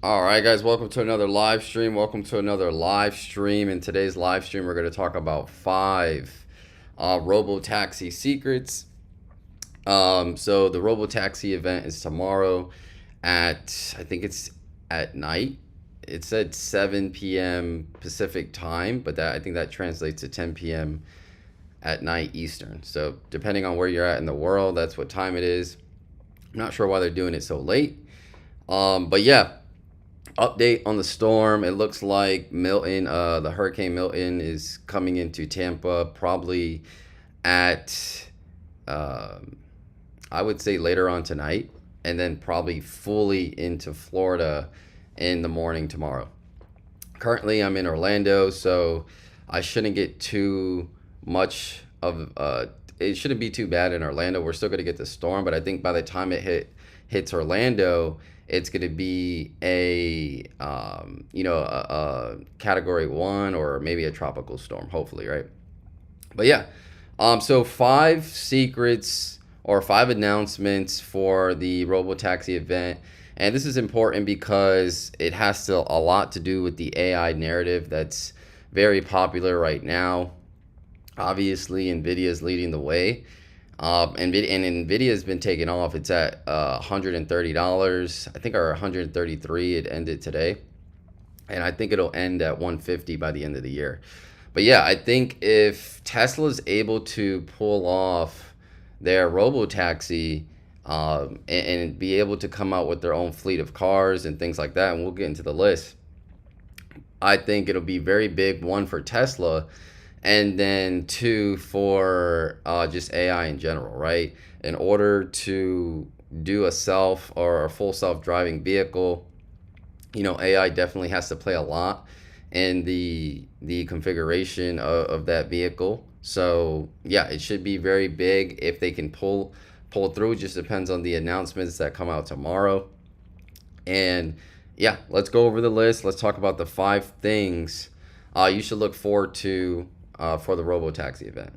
All right, guys, welcome to another live stream. Welcome to another live stream. In today's live stream, we're going to talk about five Robotaxi secrets. So the Robotaxi event is tomorrow I think it's at night. It said 7 p.m. Pacific time, but I think that translates to 10 p.m. at night Eastern. So depending on where you're at in the world, that's what time it is. I'm not sure why they're doing it so late. But yeah, update on the storm. It looks like Milton, the Hurricane Milton, is coming into Tampa probably at, I would say later on tonight, and then probably fully into Florida in the morning tomorrow. Currently, I'm in Orlando, so I shouldn't get too much of. It shouldn't be too bad in Orlando. We're still going to get the storm, but I think by the time hits Orlando, it's going to be a category 1 or maybe a tropical storm, hopefully, right? But yeah, so five secrets or five announcements for the Robotaxi event. And this is important because it has a lot to do with the AI narrative that's very popular right now. Obviously, NVIDIA is leading the way. And NVIDIA has been taking off. It's at $130, I think, or 133. It ended today. And I think it'll end at 150 by the end of the year. But yeah, I think if Tesla's able to pull off their Robotaxi and be able to come out with their own fleet of cars and things like that, and we'll get into the list, I think it'll be very big, one, for Tesla, and then two, for just AI in general, right? In order to do a self or a full self-driving vehicle, AI definitely has to play a lot in the configuration of that vehicle. So yeah, it should be very big if they can pull through. It just depends on the announcements that come out tomorrow. And yeah, let's go over the list. Let's talk about the five things you should look forward to for the Robotaxi event.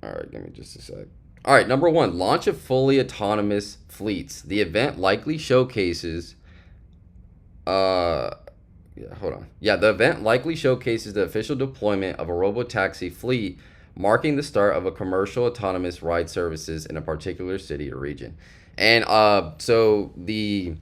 All right, give me just a sec. All right, number one, launch of fully autonomous fleets. The event likely showcases. Hold on. Yeah, the event likely showcases the official deployment of a Robotaxi fleet, marking the start of a commercial autonomous ride services in a particular city or region. And so the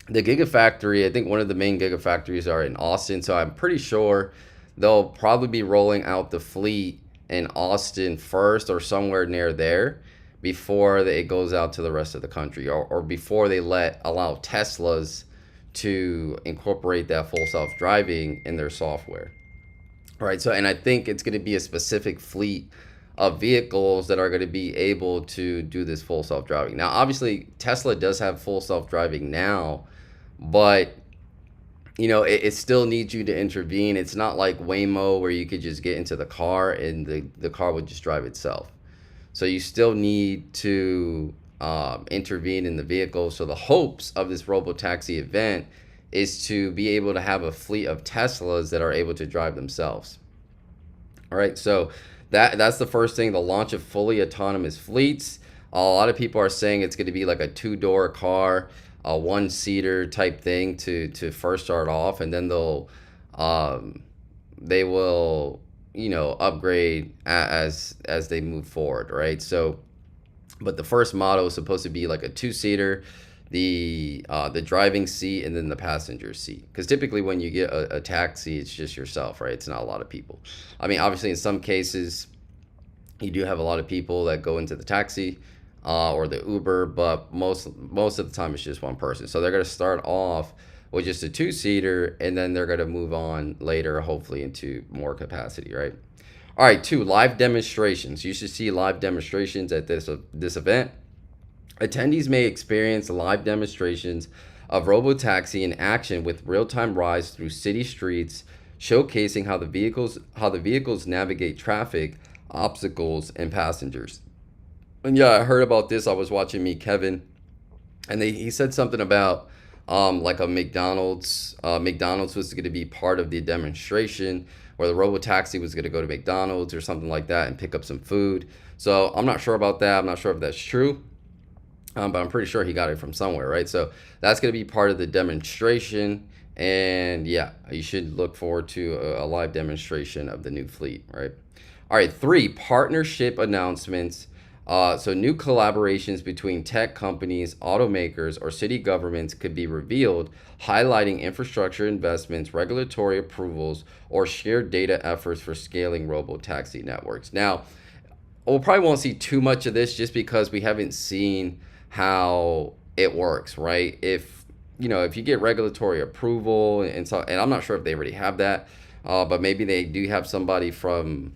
Gigafactory, I think one of the main Gigafactories are in Austin, so I'm pretty sure they'll probably be rolling out the fleet in Austin first or somewhere near there before it goes out to the rest of the country, or before they allow Teslas to incorporate that full self-driving in their software. All right, so, and I think it's going to be a specific fleet of vehicles that are going to be able to do this full self-driving. Now, obviously, Tesla does have full self-driving now, but it still needs you to intervene. It's not like Waymo where you could just get into the car and the car would just drive itself. So you still need to intervene in the vehicle. So the hopes of this Robotaxi event is to be able to have a fleet of Teslas that are able to drive themselves. All right, so that's the first thing, the launch of fully autonomous fleets. A lot of people are saying it's going to be like a two-door car, a one-seater type thing to first start off, and then they will upgrade as they move forward, right? So, but the first model is supposed to be like a two-seater, the driving seat, and then the passenger seat. Because typically when you get a taxi, it's just yourself, right? It's not a lot of people. I mean, obviously in some cases you do have a lot of people that go into the taxi or the Uber, but most of the time it's just one person. So they're going to start off with just a two-seater, and then they're going to move on later, hopefully, into more capacity, right? All right, two, live demonstrations. You should see live demonstrations at this event. Attendees may experience live demonstrations of Robotaxi in action with real-time rides through city streets, showcasing how the vehicles navigate traffic, obstacles, and passengers. And yeah, I heard about this. I was watching Meet Kevin, and he said something about like a McDonald's. McDonald's was going to be part of the demonstration, where the Robotaxi was going to go to McDonald's or something like that and pick up some food. So I'm not sure about that. I'm not sure if that's true. but I'm pretty sure he got it from somewhere, right? So that's going to be part of the demonstration. And yeah, you should look forward to a live demonstration of the new fleet, right? All right, three, partnership announcements. So new collaborations between tech companies, automakers, or city governments could be revealed, highlighting infrastructure investments, regulatory approvals, or shared data efforts for scaling robo-taxi networks. Now, we probably won't see too much of this just because we haven't seen how it works, right? If you get regulatory approval and so, and I'm not sure if they already have that, but maybe they do have somebody from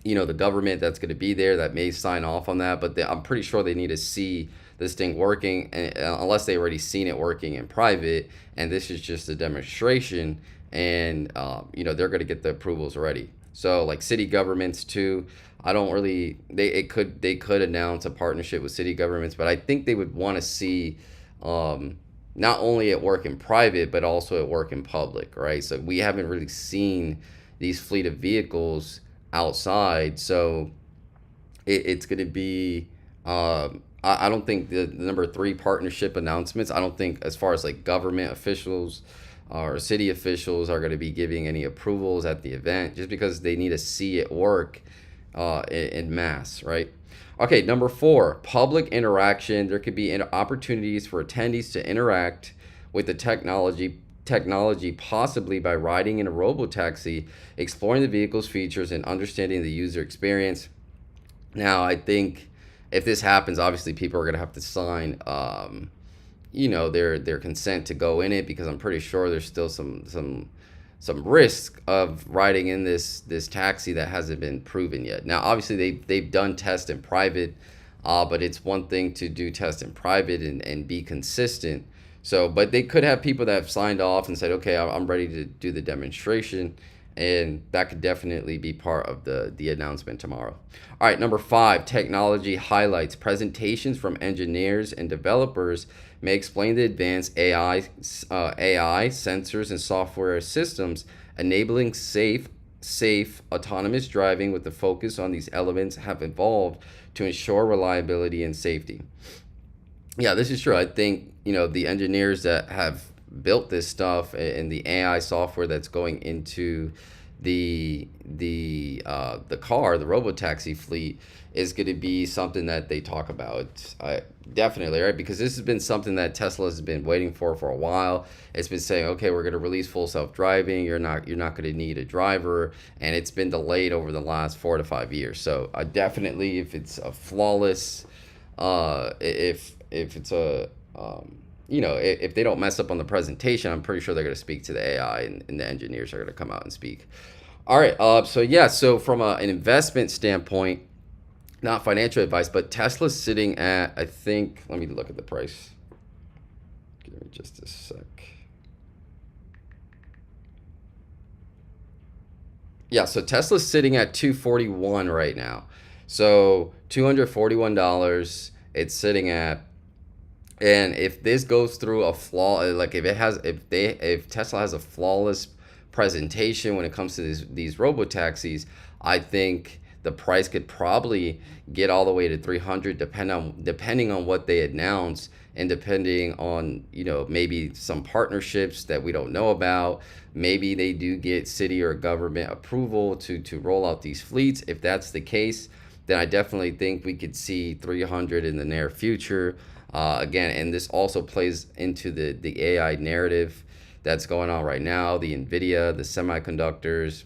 the government that's going to be there that may sign off on that. But I'm pretty sure they need to see this thing working, unless they already seen it working in private, and this is just a demonstration, and they're going to get the approvals already. So like city governments too. I don't really they could announce a partnership with city governments, but I think they would want to see not only at work in private but also at work in public, right? So we haven't really seen these fleet of vehicles outside, so it's going to be I don't think the number three, partnership announcements, I don't think as far as like government officials or city officials are going to be giving any approvals at the event, just because they need to see it work in mass, right? Okay, number four, public interaction. There could be opportunities for attendees to interact with the technology possibly by riding in a robotaxi, exploring the vehicle's features, and understanding the user experience. Now, I think if this happens, obviously people are going to have to sign their consent to go in it, because I'm pretty sure there's still some risk of riding in this taxi that hasn't been proven yet. Now, obviously they've done tests in private, but it's one thing to do tests in private and be consistent. So, but they could have people that have signed off and said, okay, I'm ready to do the demonstration, and that could definitely be part of the announcement tomorrow. All right, number five, technology highlights. Presentations from engineers and developers may explain the advanced AI sensors and software systems enabling safe autonomous driving, with the focus on these elements have evolved to ensure reliability and safety. Yeah, this is true. I think the engineers that have built this stuff and the AI software that's going into the car, the robotaxi fleet, is going to be something that they talk about. Definitely, right? Because this has been something that Tesla has been waiting for a while. It's been saying, okay, we're going to release full self-driving. You're not going to need a driver, and it's been delayed over the last 4 to 5 years. So definitely, if it's a flawless, if it's a if they don't mess up on the presentation, I'm pretty sure they're going to speak to the AI, and the engineers are going to come out and speak. All right. So from an investment standpoint, not financial advice, but Tesla's sitting at, I think, let me look at the price. Give me just a sec. Yeah, so Tesla's sitting at 241 right now. So $241 it's sitting at. And if this goes through a flaw, like if Tesla has a flawless presentation when it comes to these robo-taxis, I think the price could probably get all the way to 300, depending on what they announce, and depending on maybe some partnerships that we don't know about. Maybe they do get city or government approval to roll out these fleets. If that's the case, then I definitely think we could see 300 in the near future. Again, and this also plays into the AI narrative that's going on right now, the NVIDIA, the semiconductors,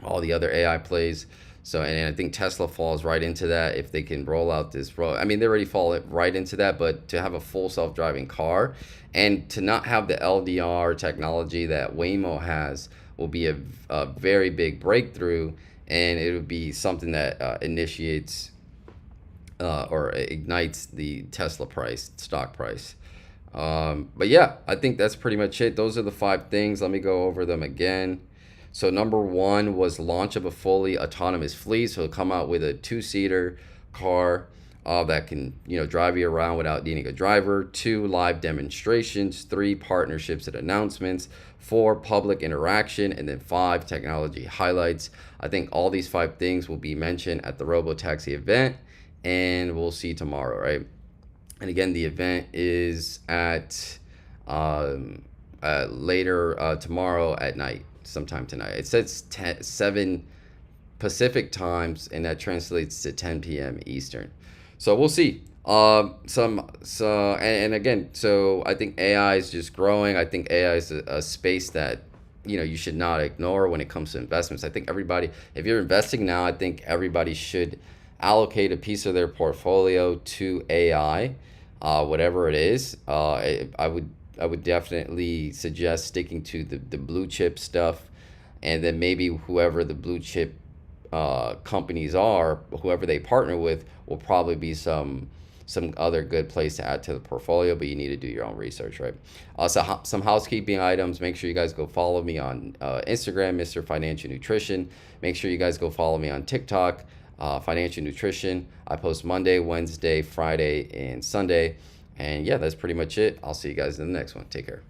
all the other AI plays. So, and I think Tesla falls right into that if they can roll out this I mean, they already fall right into that, but to have a full self-driving car and to not have the LDR technology that Waymo has will be a very big breakthrough, and it would be something that initiates or ignites the Tesla stock price. But yeah, I think that's pretty much it. Those are the 5 things. Let me go over them again. So number 1 was launch of a fully autonomous fleet. So it'll come out with a 2-seater car that can drive you around without needing a driver. 2, live demonstrations. 3, partnerships and announcements. 4, public interaction. And then 5, technology highlights. I think all these 5 things will be mentioned at the Robotaxi event, and we'll see tomorrow, right? And again, the event is at later tomorrow at night, sometime tonight. It says 7 Pacific times, and that translates to 10 p.m. Eastern. So we'll see. And again, so I think AI is just growing. I think AI is a space that you should not ignore when it comes to investments. I think everybody, if you're investing now, I think everybody should allocate a piece of their portfolio to AI, whatever it is. I would definitely suggest sticking to the blue chip stuff, and then maybe whoever the blue chip companies are, whoever they partner with, will probably be some other good place to add to the portfolio, but you need to do your own research, right? So some housekeeping items. Make sure you guys go follow me on Instagram, Mr. Financial Nutrition. Make sure you guys go follow me on TikTok, Financial Nutrition. I post Monday, Wednesday, Friday, and Sunday. And yeah, that's pretty much it. I'll see you guys in the next one. Take care.